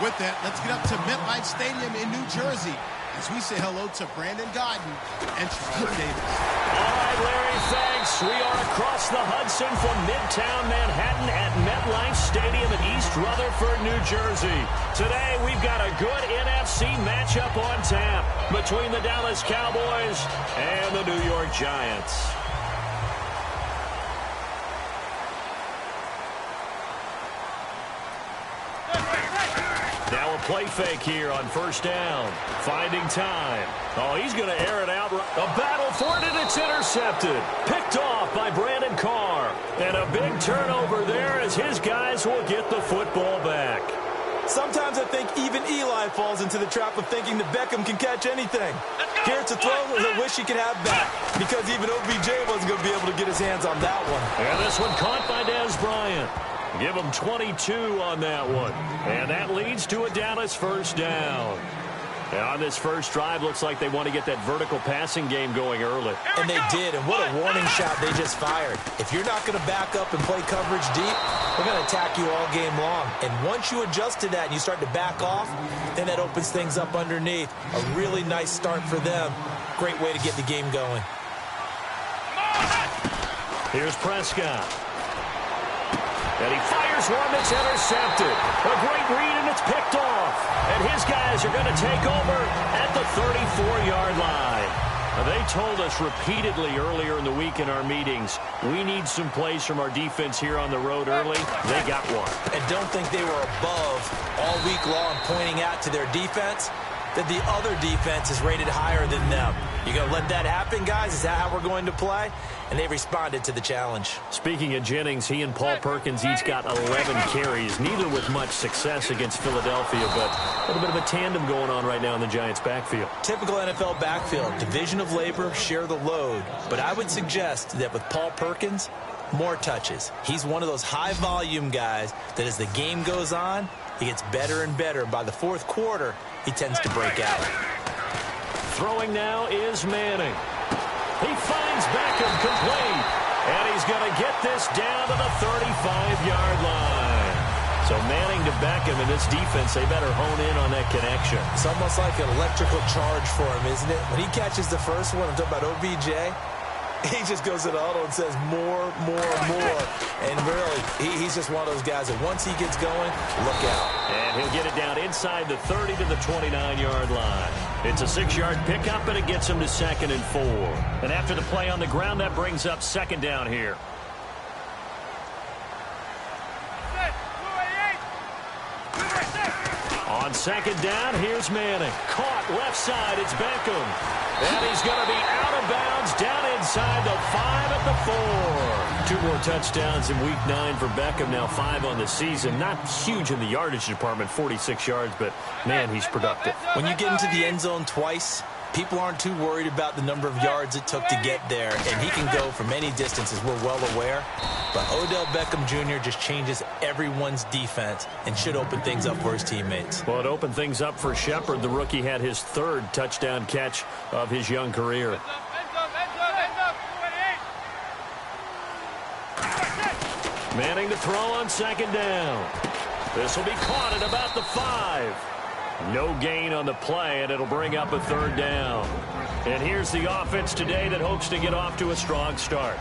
With that, let's get up to MetLife Stadium in New Jersey as we say hello to Brandon Gaudin and Charlotte Davis. All right, Larry, thanks. We are across the Hudson from Midtown Manhattan at MetLife Stadium in East Rutherford, New Jersey. Today, we've got a good NFC matchup on tap between the Dallas Cowboys and the New York Giants. Now a play fake here on first down. Finding time. Oh, he's going to air it out. A battle for it, and it's intercepted. Picked off by Brandon Carr. And a big turnover there as his guys will get the football back. Sometimes I think even Eli falls into the trap of thinking that Beckham can catch anything. Here it's a throw he'll wish he could have back because even OBJ wasn't going to be able to get his hands on that one. And this one caught by Dez Bryant. Give him 22 on that one. And that leads to a Dallas first down. And on this first drive, looks like they want to get that vertical passing game going early. And they did, and what a warning shot they just fired. If you're not going to back up and play coverage deep, we're going to attack you all game long. And once you adjust to that and you start to back off, then that opens things up underneath. A really nice start for them. Great way to get the game going. Here's Prescott. And he fires one that's intercepted. A great read, and it's picked off. And his guys are going to take over at the 34-yard line. Now, they told us repeatedly earlier in the week in our meetings, we need some plays from our defense here on the road early. They got one. And don't think they were above all week long pointing out to their defense that the other defense is rated higher than them. You going to let that happen, guys? Is that how we're going to play? And they responded to the challenge. Speaking of Jennings, he and Paul Perkins each got 11 carries, neither with much success against Philadelphia, but a little bit of a tandem going on right now in the Giants' backfield. Typical NFL backfield, division of labor, share the load. But I would suggest that with Paul Perkins, more touches. He's one of those high-volume guys that as the game goes on, he gets better and better. By the fourth quarter, he tends to break out. Throwing now is Manning. He finds Beckham complete. And he's going to get this down to the 35-yard line. So Manning to Beckham in this defense, they better hone in on that connection. It's almost like an electrical charge for him, isn't it? When he catches the first one, I'm talking about OBJ, he just goes to the huddle and says more. And really, he's just one of those guys that once he gets going, look out. And he'll get it down inside the 30 to the 29-yard line. It's a 6-yard pickup, and it gets him to 2nd and 4. And after the play on the ground, that brings up 2nd down here. On 2nd down, here's Manning. Caught left side, it's Beckham. And he's going to be out of bounds down inside the 5 at the 4. 2 more touchdowns in Week 9 for Beckham, now 5 on the season. Not huge in the yardage department, 46 yards, but, man, he's productive. When you get into the end zone twice, people aren't too worried about the number of yards it took to get there, and he can go from any distances, we're well aware. But Odell Beckham Jr. just changes everyone's defense and should open things up for his teammates. Well, it opened things up for Shepard. The rookie had his 3rd touchdown catch of his young career. Manning to throw on 2nd down. This will be caught at about the 5. No gain on the play, and it'll bring up a 3rd down. And here's the offense today that hopes to get off to a strong start.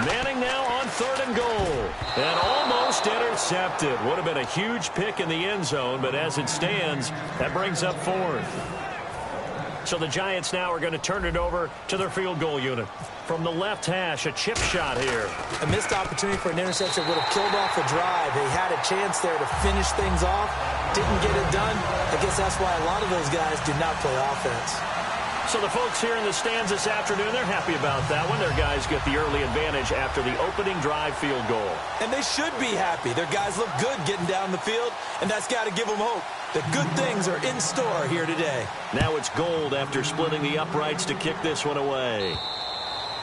Manning now on 3rd and goal. And almost intercepted. Would have been a huge pick in the end zone, but as it stands, that brings up 4th. So the Giants now are going to turn it over to their field goal unit. From the left hash, a chip shot here. A missed opportunity for an interception would have killed off the drive. They had a chance there to finish things off. Didn't get it done. I guess that's why a lot of those guys did not play offense. So the folks here in the stands this afternoon, they're happy about that one. Their guys get the early advantage after the opening drive field goal. And they should be happy. Their guys look good getting down the field, and that's got to give them hope. The good things are in store here today. Now it's Gold after splitting the uprights to kick this one away.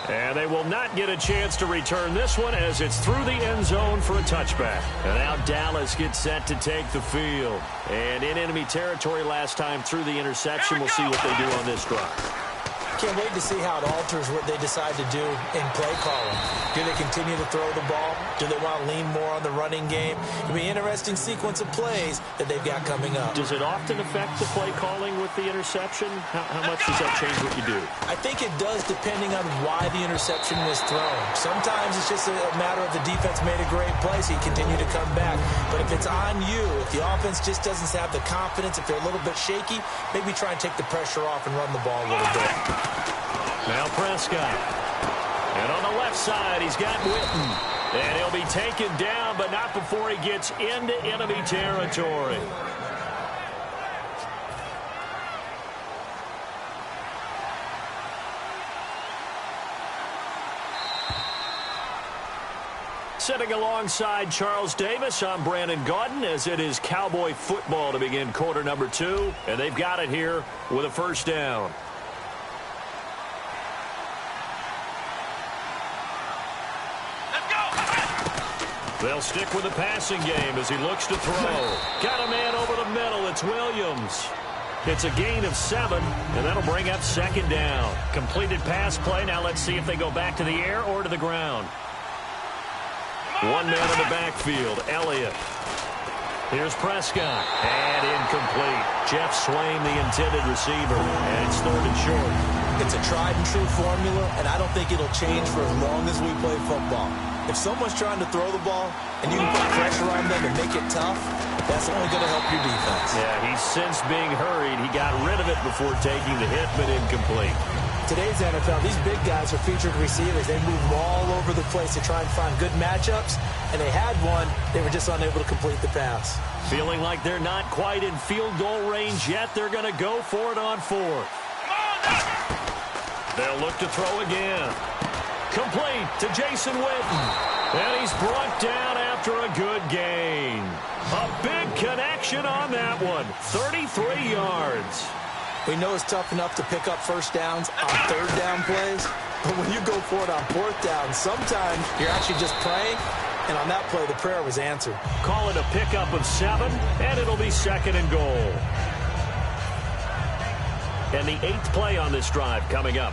And they will not get a chance to return this one as it's through the end zone for a touchback. And now Dallas gets set to take the field. And in enemy territory last time through the interception. We'll see what they do on this drive. Can't wait to see how it alters what they decide to do in play calling. Do they continue to throw the ball? Do they want to lean more on the running game? It'll be an interesting sequence of plays that they've got coming up. Does it often affect the play calling with the interception? How much does that change what you do? I think it does depending on why the interception was thrown. Sometimes it's just a matter of the defense made a great play, so you continue to come back. But if it's on you, if the offense just doesn't have the confidence, if they're a little bit shaky, maybe try and take the pressure off and run the ball a little bit. Now Prescott. And on the left side, he's got Witten. And he'll be taken down, but not before he gets into enemy territory. Sitting alongside Charles Davis, I'm Brandon Gaudin, as it is Cowboy football to begin quarter number 2. And they've got it here with a first down. They'll stick with the passing game as he looks to throw. Got a man over the middle. It's Williams. It's a gain of 7, and that'll bring up second down. Completed pass play. Now let's see if they go back to the air or to the ground. One man in the backfield, Elliott. Here's Prescott, and incomplete. Jeff Swain, the intended receiver, and it's third and short. It's a tried-and-true formula, and I don't think it'll change for as long as we play football. If someone's trying to throw the ball and you can put pressure on them and make it tough, that's only going to help your defense. Yeah, he's since being hurried. He got rid of it before taking the hit, but incomplete. Today's NFL, these big guys are featured receivers. They move all over the place to try and find good matchups, and they had one. They were just unable to complete the pass. Feeling like they're not quite in field goal range yet. They're going to go for it on 4th. They'll look to throw again. Complete to Jason Witten. And he's brought down after a good gain. A big connection on that one. 33 yards. We know it's tough enough to pick up first downs on third down plays, but when you go for it on fourth down, sometimes you're actually just praying, and on that play, the prayer was answered. Call it a pickup of 7, and it'll be second and goal. And the 8th play on this drive coming up.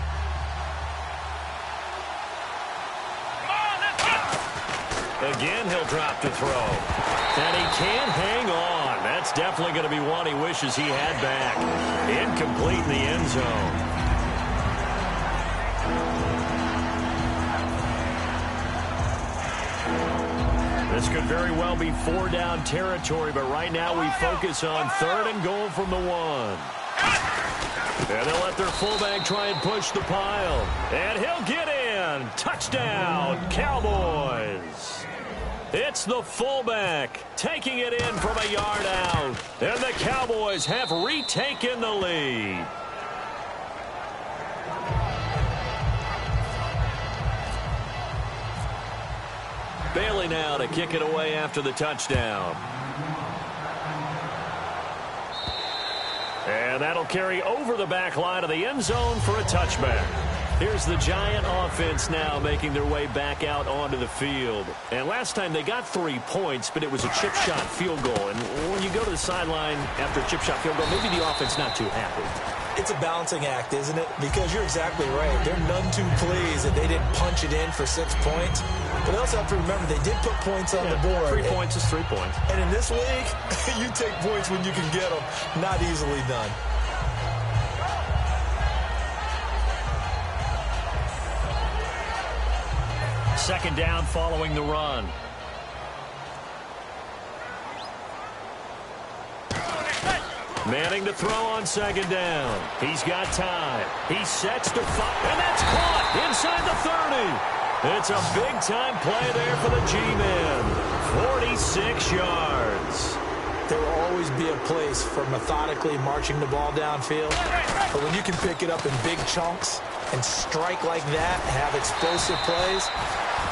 Again, he'll drop to throw. And he can't hang on. That's definitely going to be one he wishes he had back. Incomplete in the end zone. This could very well be 4-down territory, but right now we focus on third and goal from the 1. And they'll let their fullback try and push the pile. And he'll get in. Touchdown, Cowboys. It's the fullback taking it in from a yard out. And the Cowboys have retaken the lead. Bailey now to kick it away after the touchdown. And that'll carry over the back line of the end zone for a touchback. Here's the Giant offense now making their way back out onto the field. And last time they got 3 points, but it was a chip shot field goal. And when you go to the sideline after a chip shot field goal, maybe the offense not too happy. It's a balancing act, isn't it? Because you're exactly right. They're none too pleased that they didn't punch it in for 6 points. But they also have to remember they did put points on the board. 3 points is 3 points. And in this league, you take points when you can get them. Not easily done. Second down following the run. Manning to throw on second down. He's got time. He sets to fire, and that's caught inside the 30. It's a big-time play there for the G-Men. 46 yards. There will always be a place for methodically marching the ball downfield. But when you can pick it up in big chunks and strike like that, have explosive plays,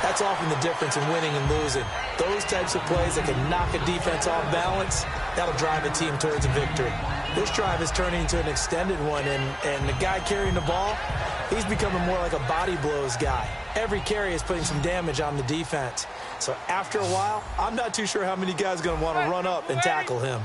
that's often the difference in winning and losing. Those types of plays that can knock a defense off balance, that'll drive a team towards a victory. This drive is turning into an extended one, and the guy carrying the ball, he's becoming more like a body blows guy. Every carry is putting some damage on the defense. So after a while, I'm not too sure how many guys are going to want to run up and tackle him.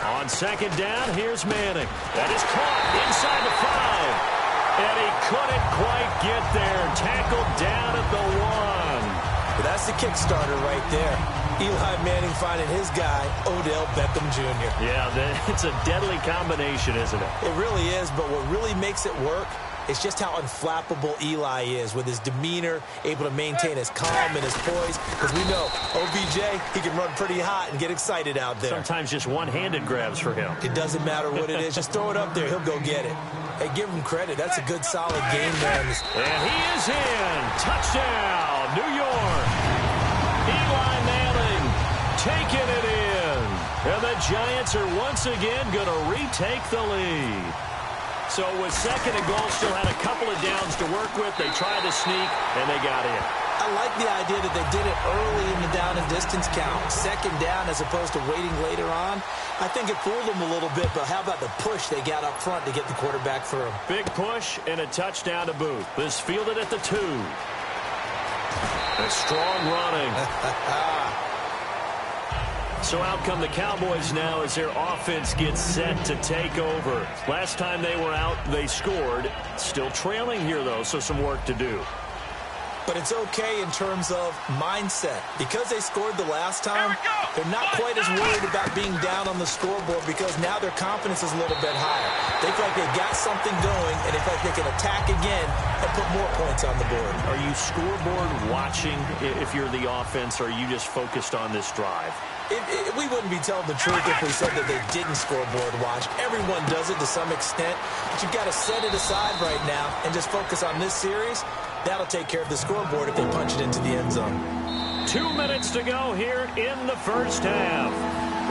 On On second down, here's Manning. That is caught inside the 5. And he couldn't quite get there. Tackled down at the 1. But that's the Kickstarter right there. Eli Manning finding his guy, Odell Beckham Jr. Yeah, it's a deadly combination, isn't it? It really is, but what really makes it work is just how unflappable Eli is with his demeanor, able to maintain his calm and his poise. Because we know, OBJ, he can run pretty hot and get excited out there. Sometimes just one-handed grabs for him. It doesn't matter what it is. Just throw it up there. He'll go get it. Hey, give him credit. That's a good, solid game there. And he is in. Touchdown, New York. Eli Manning taking it in. And the Giants are once again going to retake the lead. So with second and goal, still had a couple of downs to work with. They tried to sneak, and they got in. I like the idea that they did it early in the down and distance count. Second down as opposed to waiting later on. I think it fooled them a little bit, but how about the push they got up front to get the quarterback through? Big push and a touchdown to boot. This fielded at the 2. A strong running. So out come the Cowboys now as their offense gets set to take over. Last time they were out, they scored. Still trailing here, though, so some work to do. But it's okay in terms of mindset. Because they scored the last time, they're not quite as worried about being down on the scoreboard because now their confidence is a little bit higher. They feel like they've got something going, and they feel like they can attack again and put more points on the board. Are you scoreboard watching if you're the offense, or are you just focused on this drive? We wouldn't be telling the truth if we said that they didn't scoreboard watch. Everyone does it to some extent, but you've got to set it aside right now and just focus on this series. That'll take care of the scoreboard if they punch it into the end zone. 2 minutes to go here in the first half.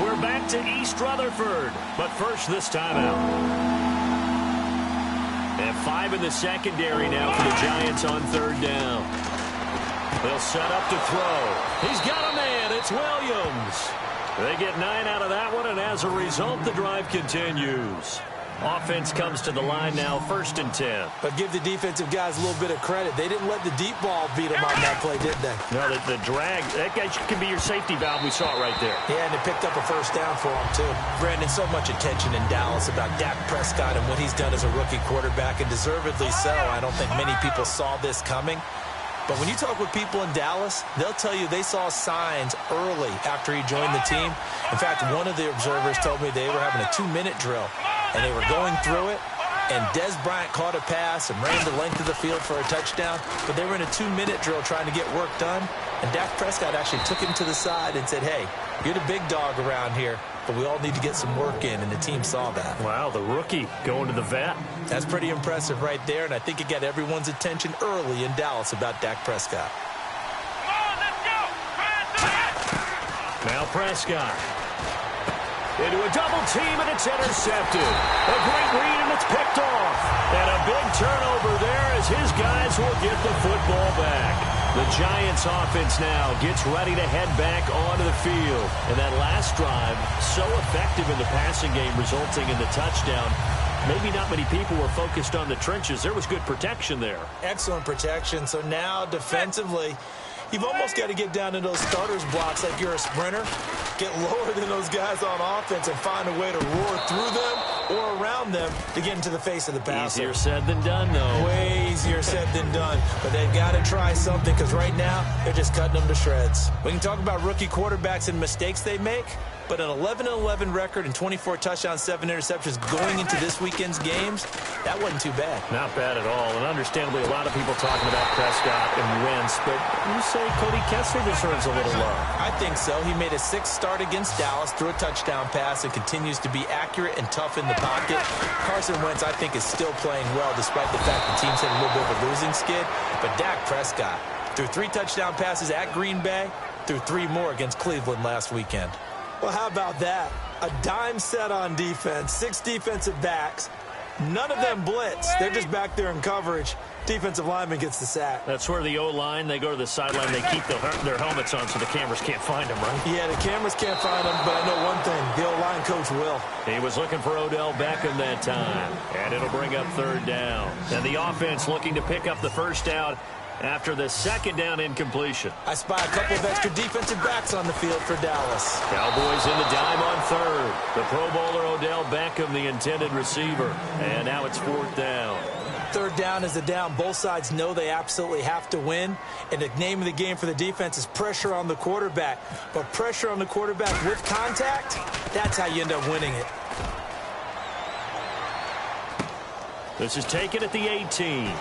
We're back to East Rutherford, but first this time out. And 5 in the secondary now for the Giants on third down. They'll set up to throw. He's got a man. It's Williams. They get 9 out of that one, and as a result, the drive continues. Offense comes to the line now, 1st and 10. But give the defensive guys a little bit of credit. They didn't let the deep ball beat them on that play, did they? No, the drag, that guy can be your safety valve. We saw it right there. Yeah, and it picked up a first down for him, too. Brandon, so much attention in Dallas about Dak Prescott and what he's done as a rookie quarterback, and deservedly so. I don't think many people saw this coming. But when you talk with people in Dallas, they'll tell you they saw signs early after he joined the team. In fact, one of the observers told me they were having a 2-minute drill, and they were going through it, and Des Bryant caught a pass and ran the length of the field for a touchdown, but they were in a 2-minute drill trying to get work done, and Dak Prescott actually took him to the side and said, hey, you're the big dog around here, but we all need to get some work in, and the team saw that. Wow, the rookie going to the vet. That's pretty impressive right there, and I think it got everyone's attention early in Dallas about Dak Prescott. Come on, let's go! Now Prescott. Into a double team, and it's intercepted. A great read, and it's picked off. And a big turnover there as his guys will get the football back. The Giants offense now gets ready to head back onto the field. And that last drive, so effective in the passing game, resulting in the touchdown. Maybe not many people were focused on the trenches. There was good protection there. Excellent protection. So now defensively, you've almost got to get down to those starters blocks like you're a sprinter. Get lower than those guys on offense and find a way to roar through them or around them to get into the face of the passer. Easier said than done, though. Way easier said than done. But they've got to try something because right now they're just cutting them to shreds. We can talk about rookie quarterbacks and mistakes they make, but an 11-11 record and 24 touchdowns, 7 interceptions going into this weekend's games, that wasn't too bad. Not bad at all. And understandably, a lot of people talking about Prescott and Wentz, but you say Cody Kessler deserves a little love. I think so. He made a 6th start against Dallas, threw a touchdown pass, and continues to be accurate and tough in the pocket. Carson Wentz, I think, is still playing well, despite the fact the team's had a little bit of a losing skid. But Dak Prescott threw 3 touchdown passes at Green Bay, threw 3 more against Cleveland last weekend. Well, how about that? A dime set on defense, 6 defensive backs. None of them blitz. They're just back there in coverage. Defensive lineman gets the sack. That's where the O-line, they go to the sideline, they keep their helmets on so the cameras can't find them, right? Yeah, the cameras can't find them, but I know one thing. The O-line coach will. He was looking for Odell Beckham that time, and it'll bring up 3rd down. And the offense looking to pick up the first down after the second down incompletion. I spy a couple of extra defensive backs on the field for Dallas. Cowboys in the dime on third. The Pro Bowler Odell Beckham, the intended receiver. And now it's fourth down. Third down is the down. Both sides know they absolutely have to win. And the name of the game for the defense is pressure on the quarterback. But pressure on the quarterback with contact, that's how you end up winning it. This is taken at the 18.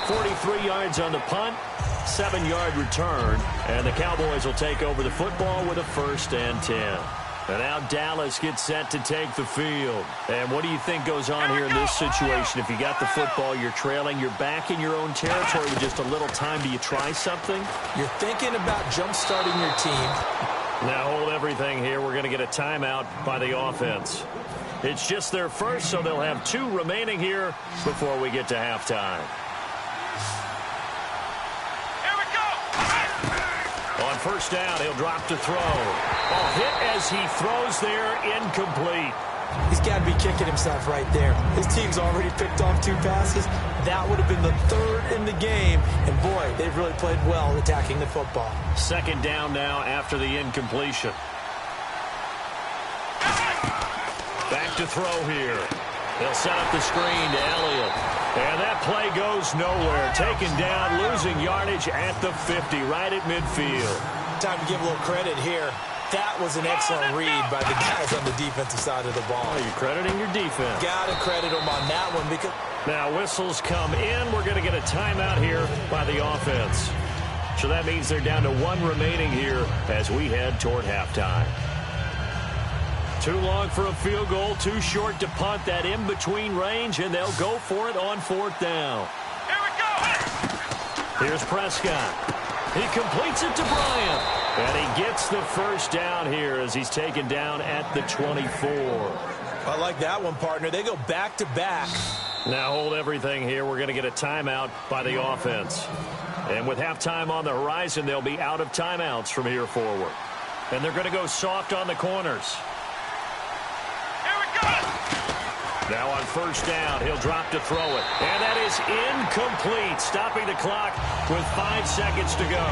43 yards on the punt, 7-yard return, and the Cowboys will take over the football with a 1st and 10. And now Dallas gets set to take the field. And what do you think goes on here in this situation? If you got the football, you're trailing, you're back in your own territory with just a little time. Do you try something? You're thinking about jump-starting your team. Now hold everything here. We're going to get a timeout by the offense. It's just their first, so they'll have 2 remaining here before we get to halftime. On first down, he'll drop to throw. Ball hit as he throws there, incomplete. He's got to be kicking himself right there. His team's already picked off 2 passes. That would have been the 3rd in the game. And, boy, they've really played well attacking the football. Second down now after the incompletion. Back to throw here. He'll set up the screen to Elliott. And that play goes nowhere. Taken down, losing yardage at the 50, right at midfield. Time to give a little credit here. That was an excellent read by the guys on the defensive side of the ball. Oh, you're crediting your defense. Got to credit them on that one because... Now whistles come in. We're going to get a timeout here by the offense. So that means they're down to 1 remaining here as we head toward halftime. Too long for a field goal, too short to punt that in-between range, and they'll go for it on 4th down. Here we go. Here's Prescott. He completes it to Bryant, and he gets the 1st down here as he's taken down at the 24. I like that one, partner. They go back-to-back. Now hold everything here. We're going to get a timeout by the offense. And with halftime on the horizon, they'll be out of timeouts from here forward. And they're going to go soft on the corners. Now on first down, he'll drop to throw it. And that is incomplete, stopping the clock with 5 seconds to go.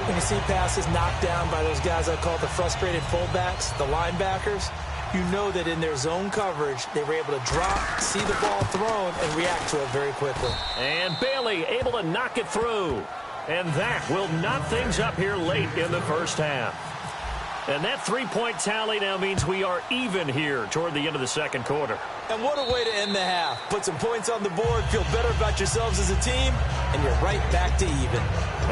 When you see passes knocked down by those guys I call the frustrated fullbacks, the linebackers, you know that in their zone coverage, they were able to drop, see the ball thrown, and react to it very quickly. And Bailey able to knock it through. And that will knot things up here late in the first half. And that 3-point tally now means we are even here toward the end of the second quarter. And what a way to end the half. Put some points on the board, feel better about yourselves as a team, and you're right back to even.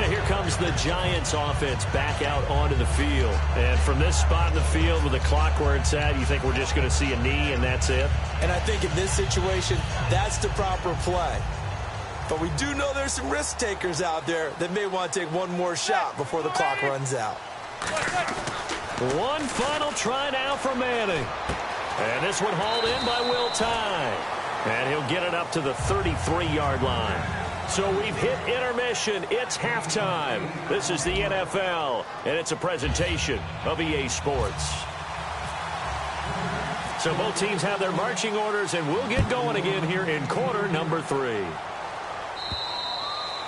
And here comes the Giants offense back out onto the field. And from this spot in the field with the clock where it's at, you think we're just going to see a knee and that's it? And I think in this situation, that's the proper play. But we do know there's some risk takers out there that may want to take one more shot before the clock runs out. One final try now for Manning. And this one hauled in by Will Tye. And he'll get it up to the 33-yard line. So we've hit intermission. It's halftime. This is the NFL, and it's a presentation of EA Sports. So both teams have their marching orders, and we'll get going again here in quarter number 3.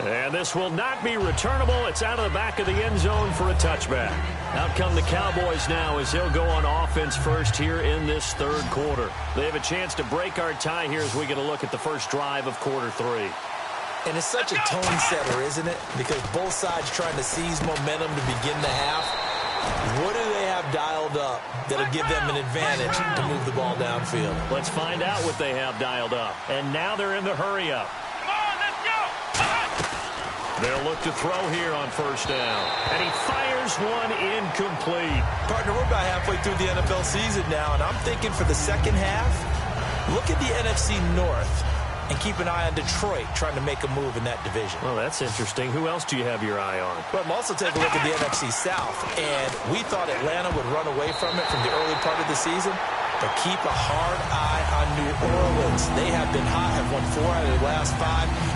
And this will not be returnable. It's out of the back of the end zone for a touchback. Out come the Cowboys now as they'll go on offense first here in this third quarter. They have a chance to break our tie here as we get a look at the first drive of quarter 3. And it's such a tone setter, isn't it? Because both sides trying to seize momentum to begin the half. What do they have dialed up that'll give them an advantage to move the ball downfield? Let's find out what they have dialed up. And now they're in the hurry-up. They'll look to throw here on first down. And he fires one incomplete. Partner, we're about halfway through the NFL season now, and I'm thinking for the second half, look at the NFC North and keep an eye on Detroit trying to make a move in that division. Well, that's interesting. Who else do you have your eye on? Well, I'm also taking a look at the NFC South, and we thought Atlanta would run away from it from the early part of the season. But keep a hard eye on New Orleans. They have been hot, have won 4 out of the last 5.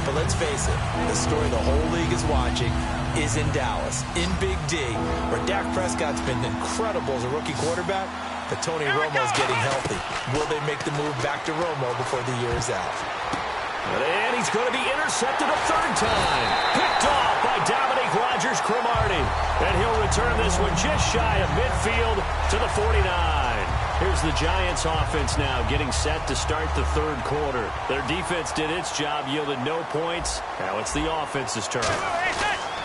But let's face it, the story the whole league is watching is in Dallas, in Big D, where Dak Prescott's been incredible as a rookie quarterback, but Tony Romo's getting healthy. Will they make the move back to Romo before the year is out? And he's going to be intercepted a third time. Picked off by Dominique Rodgers-Cromartie. And he'll return this one just shy of midfield to the 49. Here's the Giants offense now getting set to start the third quarter. Their defense did its job, yielded no points. Now it's the offense's turn.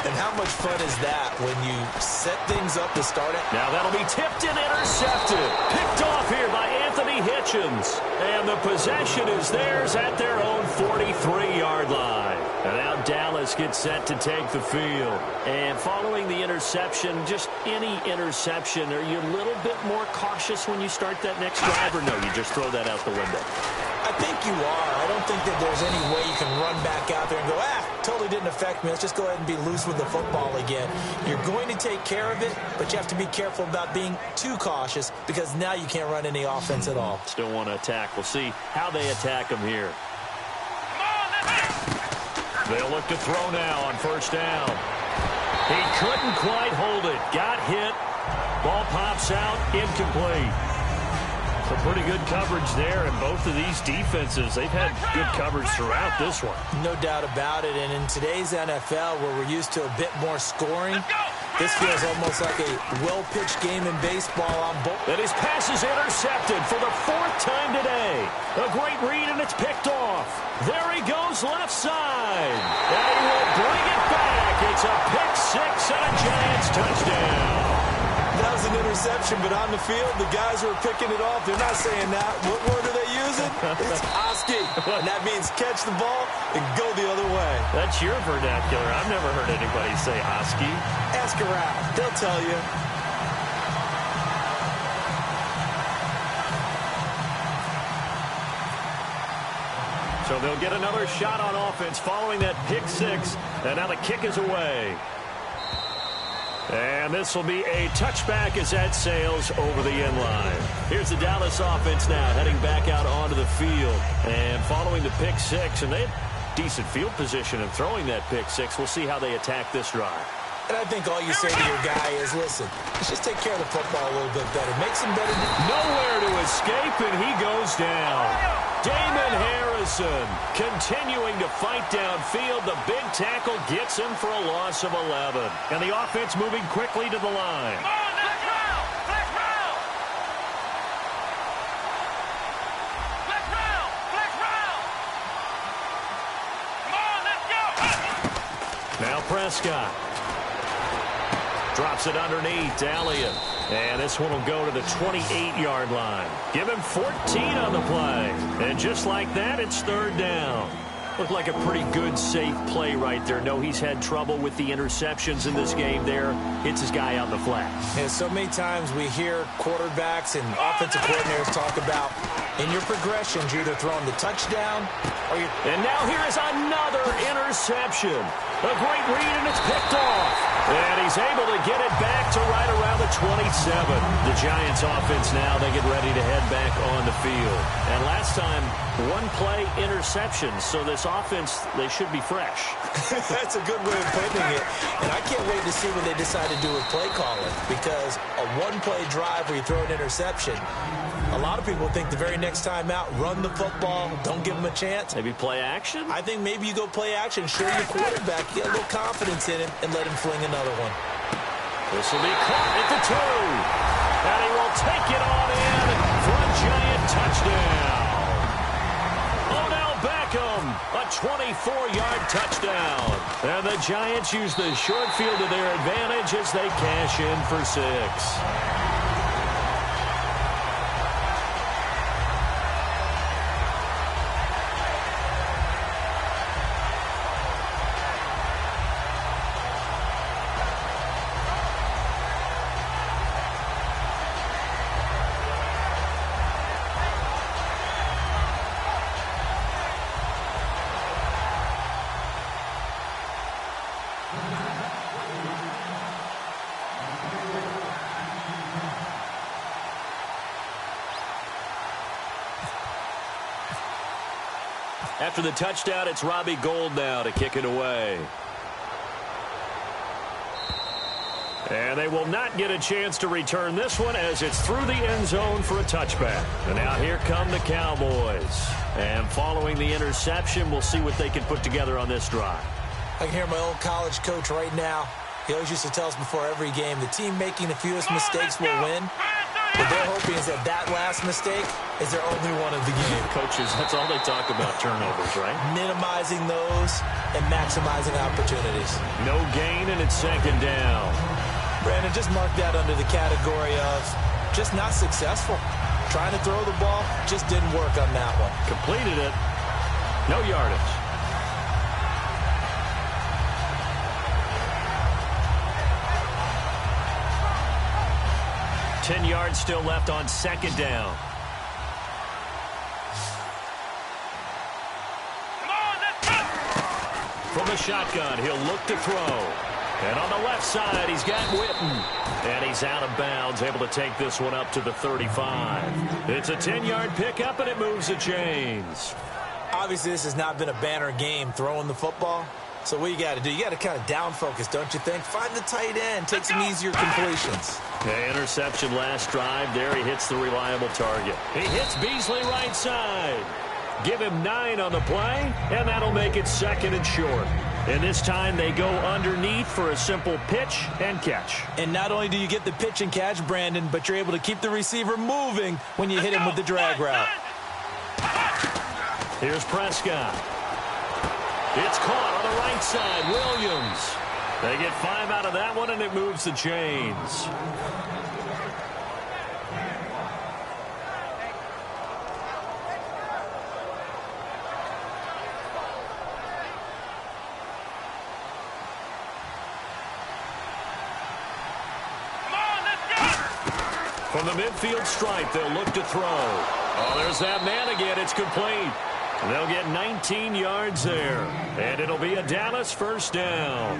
And how much fun is that when you set things up to start it? Now that'll be tipped and intercepted. Picked off here by Anthony Hitchens. And the possession is theirs at their own 43-yard line. And now Dallas gets set to take the field. And following the interception, just any interception, are you a little bit more cautious when you start that next drive, or no, you just throw that out the window? I think you are. I don't think that there's any way you can run back out there and go, totally didn't affect me. Let's just go ahead and be loose with the football again. You're going to take care of it, but you have to be careful about being too cautious because now you can't run any offense at all. Still want to attack. We'll see how they attack him here. They'll look to throw now on first down. He couldn't quite hold it. Got hit. Ball pops out. Incomplete. Some pretty good coverage there, and both of these defenses, they've had good coverage throughout this one. No doubt about it, and in today's NFL, where we're used to a bit more scoring, this feels almost like a well-pitched game in baseball on both. And his pass is intercepted for the fourth time today. A great read, and it's picked off. There he goes left side. And he will bring it back. It's a pick six and a Giants touchdown. That was an interception, but on the field, the guys who are picking it off, they're not saying that. What word are they using? It's Oski. And that means catch the ball and go the other way. That's your vernacular. I've never heard anybody say Oski. Ask around. They'll tell you. So they'll get another shot on offense following that pick six. And now the kick is away. And this will be a touchback as that sails over the end line. Here's the Dallas offense now heading back out onto the field. And following the pick six, and they had decent field position in throwing that pick six. We'll see how they attack this drive. And I think all you say to your guy is, listen, let's just take care of the football a little bit better. Make some better. Nowhere to escape, and he goes down. Damon Harrison continuing to fight downfield. The big tackle gets him for a loss of 11. And the offense moving quickly to the line. Come on, let's round! Let's round! Let's round! Let's round! Come on, let's go! Now Prescott. Drops it underneath to Elliott. And this one will go to the 28-yard line. Give him 14 on the play. And just like that, it's third down. Looked like a pretty good, safe play right there. No, he's had trouble with the interceptions in this game there. Hits his guy out in the flat. And so many times we hear quarterbacks and offensive coordinators talk about in your progressions, you're either throwing the touchdown or you're... And now here is another interception. A great read, and it's picked off. And he's able to get it back to right around the 27. The Giants offense now, they get ready to head back on the field. And last time, one play interception. So this offense, they should be fresh. That's a good way of putting it. And I can't wait to see what they decide to do with play calling, because a one-play drive where you throw an interception, a lot of people think the very next time out, run the football, don't give them a chance. Maybe play action? I think maybe you go play action, show your quarterback, get a little confidence in him, and let him fling another one. This will be caught at the 2. And he will take it on in for a Giant touchdown. Odell Beckham, a 24-yard touchdown. And the Giants use the short field to their advantage as they cash in for 6. After the touchdown, it's Robbie Gould now to kick it away. And they will not get a chance to return this one as it's through the end zone for a touchback. And now here come the Cowboys. And following the interception, we'll see what they can put together on this drive. I can hear my old college coach right now. He always used to tell us before every game, the team making the fewest mistakes will win. What they're hoping is that last mistake is their only one of the game. Coaches, that's all they talk about, turnovers, right? Minimizing those and maximizing opportunities. No gain, and it's second down. Brandon, just mark that under the category of just not successful. Trying to throw the ball, just didn't work on that one. Completed it. No yardage. Ten yards still left on second down. Come on, let's go! From the shotgun, he'll look to throw. And on the left side, he's got Witten. And he's out of bounds, able to take this one up to the 35. It's a 10-yard pickup, and it moves the chains. Obviously, this has not been a banner game throwing the football. So what you got to do, you got to kind of down focus, don't you think? Find the tight end, take some easier completions. The interception last drive. There he hits the reliable target. He hits Beasley right side. Give him 9 on the play, and that'll make it second and short. And this time they go underneath for a simple pitch and catch. And not only do you get the pitch and catch, Brandon, but you're able to keep the receiver moving when you hit him with the drag route. Here's Prescott. It's caught on the right side. Williams. They get 5 out of that one, and it moves the chains. From the midfield stripe, they'll look to throw. Oh, there's that man again. It's complete. They'll get 19 yards there. And it'll be a Dallas first down.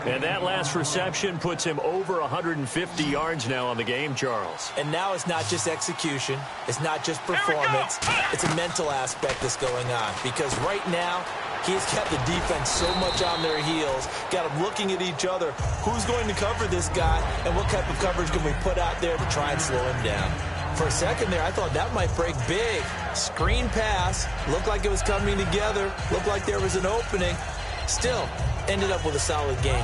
And that last reception puts him over 150 yards now on the game, Charles. And now it's not just execution. It's not just performance. It's a mental aspect that's going on. Because right now, he's kept the defense so much on their heels, got them looking at each other. Who's going to cover this guy, and what type of coverage can we put out there to try and slow him down? For a second there, I thought that might break big. Screen pass, looked like it was coming together, looked like there was an opening. Still, ended up with a solid game.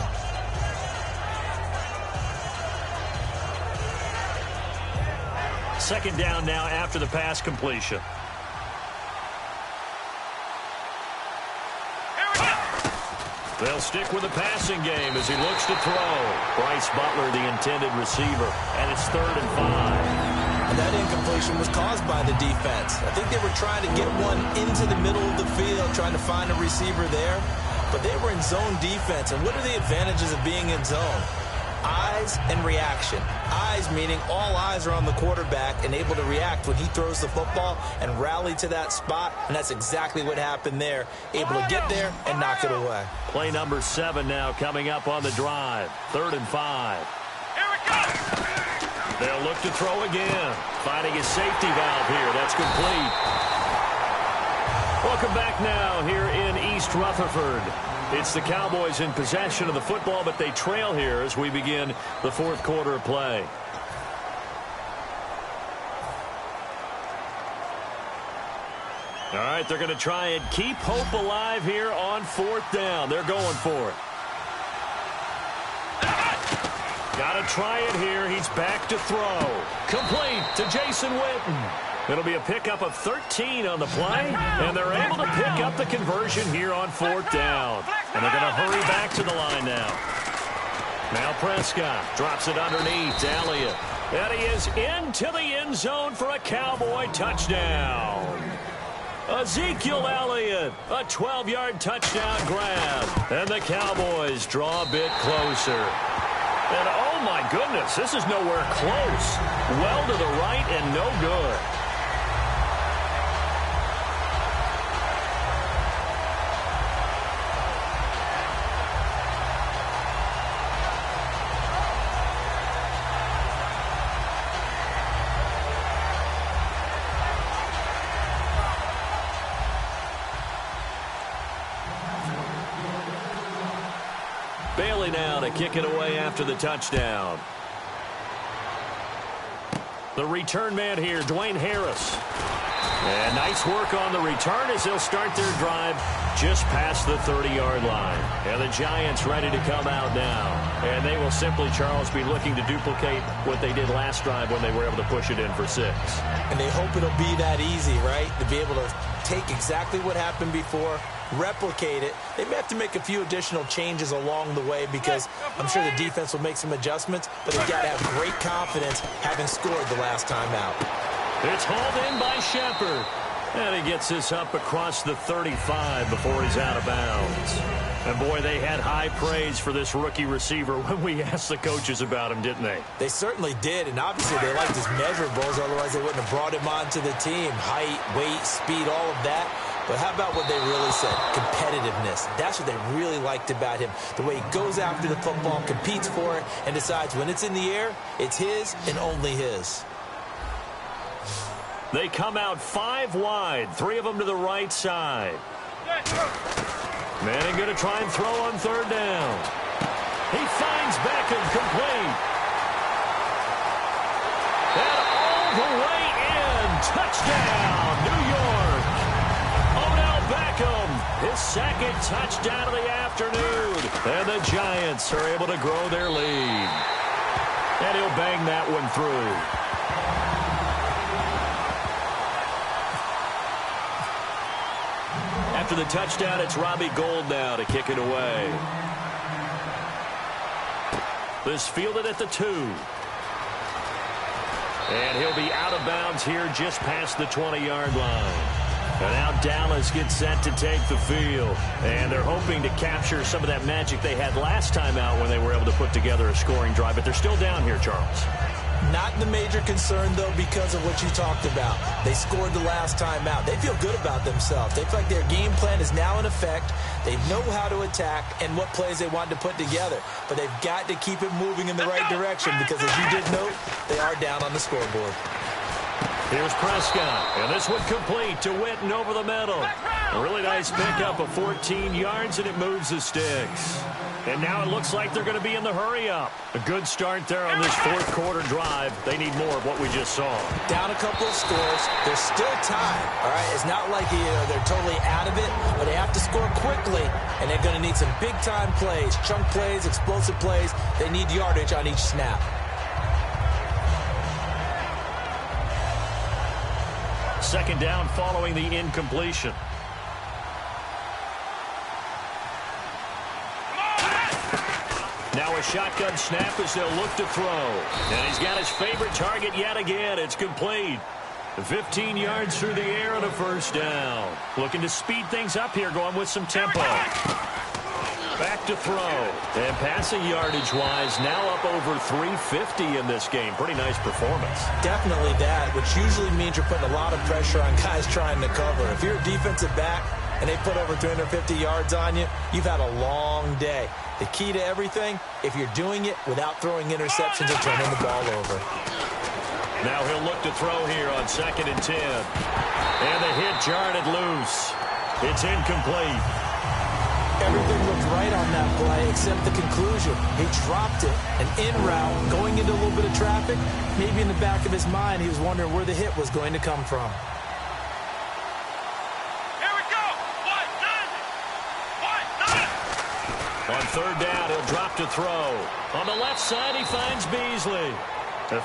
Second down now after the pass completion. They'll stick with the passing game as he looks to throw. Bryce Butler, the intended receiver, and it's 3rd and 5. And that incompletion was caused by the defense. I think they were trying to get one into the middle of the field, trying to find a receiver there. But they were in zone defense. And what are the advantages of being in zone? Eyes and reaction. Eyes meaning all eyes are on the quarterback and able to react when he throws the football and rally to that spot. And that's exactly what happened there. Able to get there and knock it away. Play number 7 now coming up on the drive. 3rd and 5. Here it goes! They'll look to throw again. Finding his safety valve here. That's complete. Welcome back now here in East Rutherford. It's the Cowboys in possession of the football, but they trail here as we begin the 4th quarter of play. All right, they're going to try and keep hope alive here on 4th down. They're going for it. Got to try it here. He's back to throw. Complete to Jason Witten. It'll be a pickup of 13 on the play, and they're able to pick up the conversion here on 4th down. And they're going to hurry back to the line now. Now Prescott drops it underneath to Elliott. And he is into the end zone for a Cowboy touchdown. Ezekiel Elliott, a 12-yard touchdown grab. And the Cowboys draw a bit closer. And oh my goodness, this is nowhere close. Well to the right and no good. Bailey now to kick it away after the touchdown. The return man here, Dwayne Harris. And nice work on the return as they'll start their drive just past the 30-yard line. And the Giants ready to come out now. And they will simply, Charles, be looking to duplicate what they did last drive when they were able to push it in for 6. And they hope it'll be that easy, right? To be able to take exactly what happened before, replicate it. They may have to make a few additional changes along the way because I'm sure the defense will make some adjustments, but they've got to have great confidence having scored the last time out. It's hauled in by Shepard. And he gets this up across the 35 before he's out of bounds. And, boy, they had high praise for this rookie receiver when we asked the coaches about him, didn't they? They certainly did, and obviously they liked his measurables. Otherwise, they wouldn't have brought him onto the team. Height, weight, speed, all of that. But how about what they really said? Competitiveness. That's what they really liked about him. The way he goes after the football, competes for it, and decides when it's in the air, it's his and only his. They come out 5 wide, 3 of them to the right side. Manning going to try and throw on 3rd down. He finds Beckham complete. And all the way in. Touchdown, New York. Odell Beckham, his 2nd touchdown of the afternoon. And the Giants are able to grow their lead. And he'll bang that one through. After the touchdown, it's Robbie Gould now to kick it away. This fielded at the 2. And he'll be out of bounds here just past the 20-yard line. And now Dallas gets set to take the field. And they're hoping to capture some of that magic they had last time out when they were able to put together a scoring drive. But they're still down here, Charles. Not the major concern, though, because of what you talked about. They scored the last time out. They feel good about themselves. They feel like their game plan is now in effect. They know how to attack and what plays they want to put together. But they've got to keep it moving in the right direction because, as you did note, they are down on the scoreboard. Here's Prescott, and this one complete to Witten over the middle. A really nice pickup of 14 yards, and it moves the sticks. And now it looks like they're going to be in the hurry-up. A good start there on this 4th quarter drive. They need more of what we just saw. Down a couple of scores. There's still time, all right? It's not like they're totally out of it, but they have to score quickly, and they're going to need some big-time plays, chunk plays, explosive plays. They need yardage on each snap. 2nd down following the incompletion. Now a shotgun snap as they'll look to throw. And he's got his favorite target yet again. It's complete. 15 yards through the air and a 1st down. Looking to speed things up here, going with some tempo. Back to throw. And passing yardage-wise, now up over 350 in this game. Pretty nice performance. Definitely that, which usually means you're putting a lot of pressure on guys trying to cover. If you're a defensive back and they put over 350 yards on you, you've had a long day. The key to everything, if you're doing it without throwing interceptions or turning the ball over. Now he'll look to throw here on 2nd and 10. And the hit jarred it loose. It's incomplete. Everything looked right on that play except the conclusion. He dropped it. An in route, going into a little bit of traffic. Maybe in the back of his mind, he was wondering where the hit was going to come from. On 3rd down, he'll drop to throw. On the left side, he finds Beasley.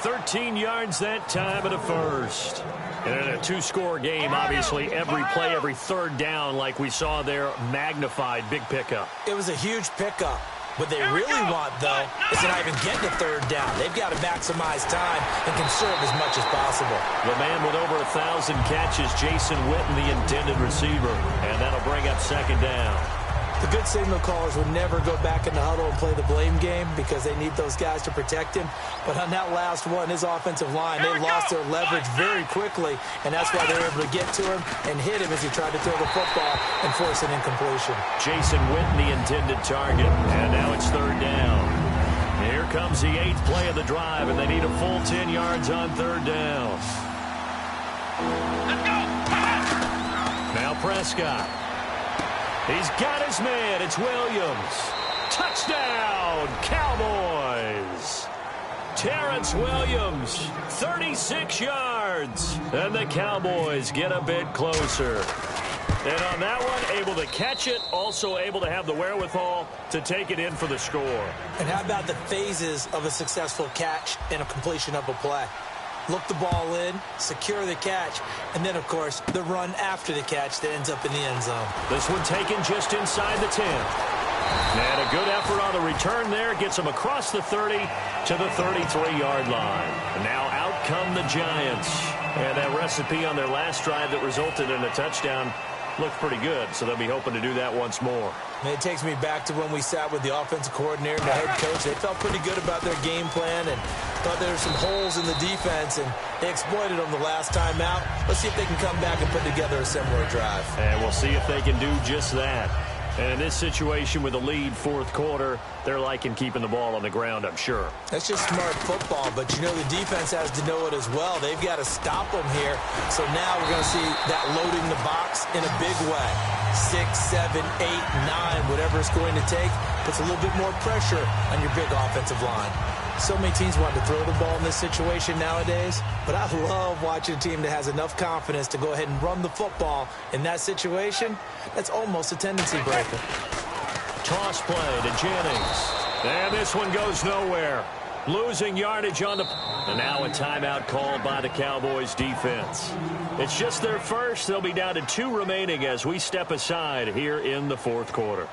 13 yards that time and a 1st. And in a 2-score game, obviously, every play, every 3rd down, like we saw there, magnified, big pickup. It was a huge pickup. What they really want, though, is to not even get to 3rd down. They've got to maximize time and conserve as much as possible. The man with over 1,000 catches, Jason Witten, the intended receiver. And that'll bring up 2nd down. The good signal callers would never go back in the huddle and play the blame game because they need those guys to protect him. But on that last one, his offensive line, they lost their leverage very quickly, and that's why they were able to get to him and hit him as he tried to throw the football and force an incompletion. Jason Witten, the intended target, and now it's 3rd down. Here comes the 8th play of the drive, and they need a full 10 yards on 3rd down. Let's go! Now Prescott. He's got his man. It's Williams. Touchdown! Cowboys. Terrence Williams, 36 yards. And the Cowboys get a bit closer. And on that one, able to catch it, also able to have the wherewithal to take it in for the score. And how about the phases of a successful catch and a completion of a play? Look the ball in, secure the catch, and then, of course, the run after the catch that ends up in the end zone. This one taken just inside the 10. And a good effort on the return there. Gets them across the 30 to the 33-yard line. And now out come the Giants. And that recipe on their last drive that resulted in a touchdown looked pretty good, so they'll be hoping to do that once more. And it takes me back to when we sat with the offensive coordinator and the head coach. They felt pretty good about their game plan and thought there were some holes in the defense, and they exploited them the last time out. Let's see if they can come back and put together a similar drive. And we'll see if they can do just that. And in this situation with a lead fourth quarter, they're liking keeping the ball on the ground, I'm sure. That's just smart football, but you know the defense has to know it as well. They've got to stop them here. So now we're going to see that loading the box in a big way. 6, 7, 8, 9, whatever it's going to take, puts a little bit more pressure on your big offensive line. So many teams want to throw the ball in this situation nowadays, but I love watching a team that has enough confidence to go ahead and run the football in that situation. That's almost a tendency breaker. Toss play to Jennings. And this one goes nowhere. Losing yardage on the... And now a timeout called by the Cowboys defense. It's just their first. They'll be down to 2 remaining as we step aside here in the fourth quarter.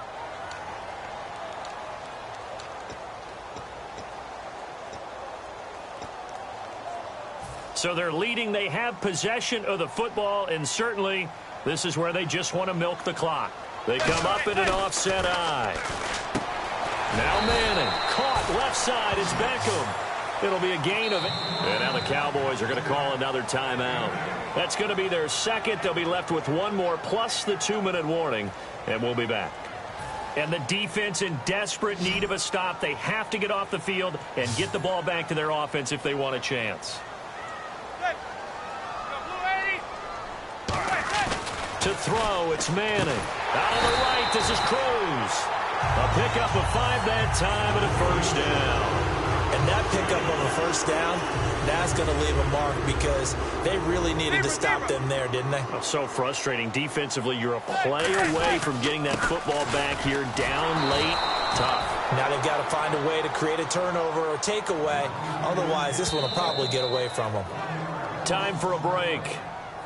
So they're leading. They have possession of the football, and certainly this is where they just want to milk the clock. They come up in an offset eye. Now Manning, caught left side. It's Beckham. It'll be a gain of it. And now the Cowboys are going to call another timeout. That's going to be their second. They'll be left with one more plus the 2-minute warning, and we'll be back. And the defense in desperate need of a stop. They have to get off the field and get the ball back to their offense if they want a chance. To throw, it's Manning. Out on the right, this is Cruz. A pickup of 5 that time and a first down. And that pickup of a first down, that's going to leave a mark because they really needed to stop them there, didn't they? Oh, so frustrating. Defensively, you're a play away from getting that football back here. Down late, tough. Now they've got to find a way to create a turnover or takeaway. Otherwise, this one will probably get away from them. Time for a break.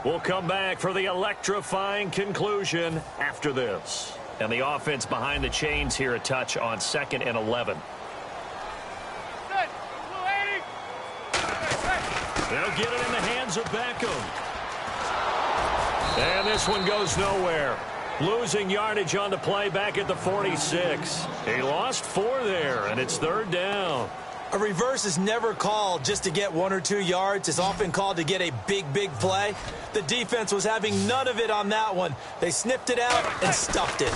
We'll come back for the electrifying conclusion after this. And the offense behind the chains here, a touch on 2nd and 11. They'll get it in the hands of Beckham. And this one goes nowhere. Losing yardage on the play back at the 46. He lost 4 there, and it's 3rd down. A reverse is never called just to get 1 or 2 yards. It's often called to get a big play. The defense was having none of it on that one. They snipped it out and stuffed it.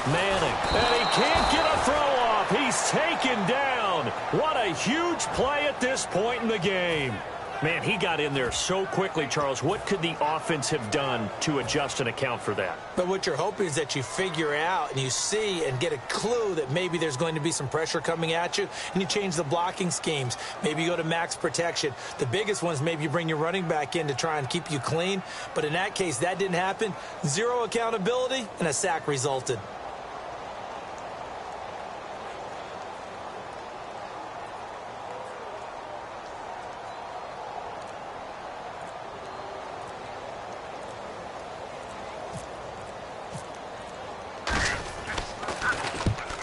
Manning, and he can't get a throw off. He's taken down. What a huge play at this point in the game. Man, he got in there so quickly, Charles. What could the offense have done to adjust and account for that? But what you're hoping is that you figure out and you see and get a clue that maybe there's going to be some pressure coming at you, and you change the blocking schemes. Maybe you go to max protection. The biggest one is maybe you bring your running back in to try and keep you clean. But in that case, that didn't happen. 0 accountability, and a sack resulted.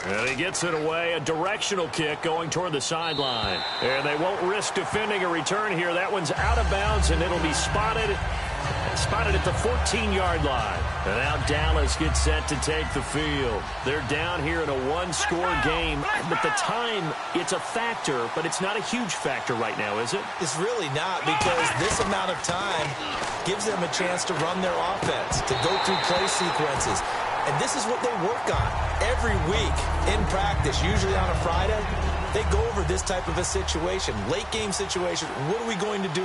And he gets it away, a directional kick going toward the sideline. And they won't risk defending a return here. That one's out of bounds, and it'll be spotted at the 14-yard line. And now Dallas gets set to take the field. They're down here in a 1-score game. But the time, it's a factor, but it's not a huge factor right now, is it? It's really not, because this amount of time gives them a chance to run their offense, to go through play sequences. And this is what they work on every week in practice, usually on a Friday. They go over this type of a situation, late game situation. What are we going to do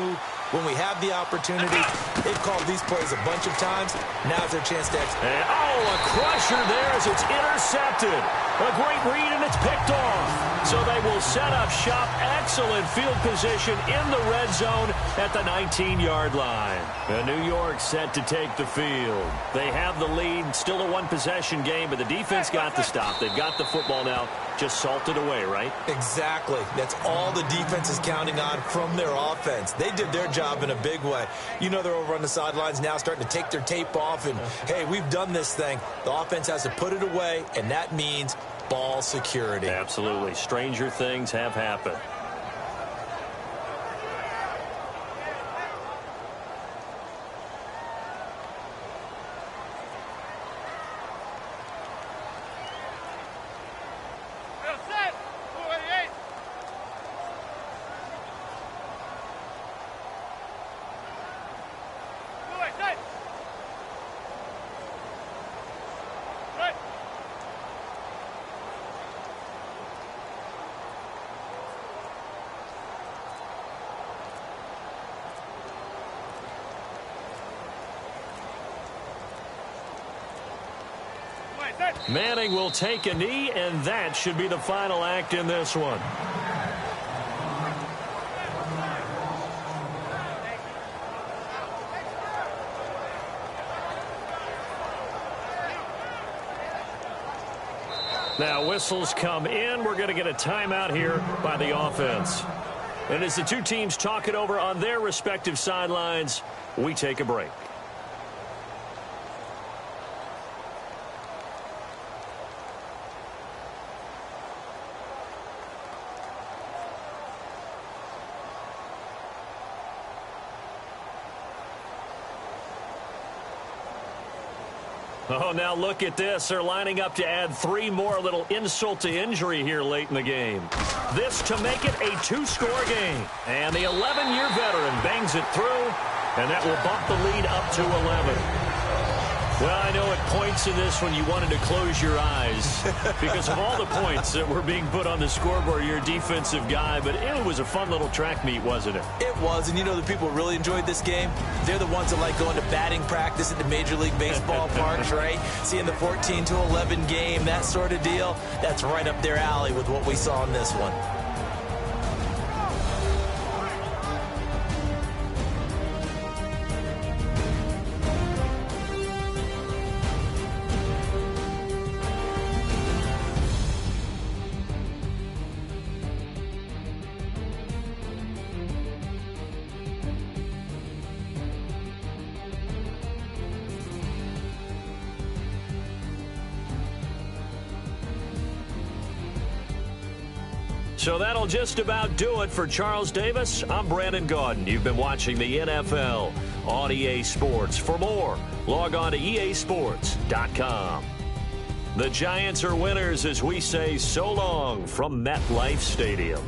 when we have the opportunity? They've called these plays a bunch of times. Now's their chance to execute. A crusher there as it's intercepted. A great read, and it's picked off. So they will set up shop. Excellent field position in the red zone at the 19-yard line. And New York set to take the field. They have the lead. Still a one-possession game, but the defense got the stop. They've got the football now. Just salted away, right? Exactly. That's all the defense is counting on from their offense. They did their job in a big way. You know they're over on the sidelines now starting to take their tape off and, hey, we've done this thing. The offense has to put it away, and that means ball security. Absolutely. Stranger things have happened. Manning will take a knee, and that should be the final act in this one. Now whistles come in. We're going to get a timeout here by the offense. And as the two teams talk it over on their respective sidelines, we take a break. Oh, now look at this. They're lining up to add 3 more, a little insult to injury here late in the game. This to make it a 2-score game. And the 11-year veteran bangs it through, and that will bump the lead up to 11. Well, I know at points in this one you wanted to close your eyes because of all the points that were being put on the scoreboard. You're a defensive guy, but it was a fun little track meet, wasn't it? It was, and you know the people who really enjoyed this game? They're the ones that like going to batting practice at the Major League Baseball parks, right? Seeing the 14-11 game, that sort of deal, that's right up their alley with what we saw in this one. So that'll just about do it for Charles Davis. I'm Brandon Gaudin. You've been watching the NFL on EA Sports. For more, log on to easports.com. The Giants are winners as we say so long from MetLife Stadium.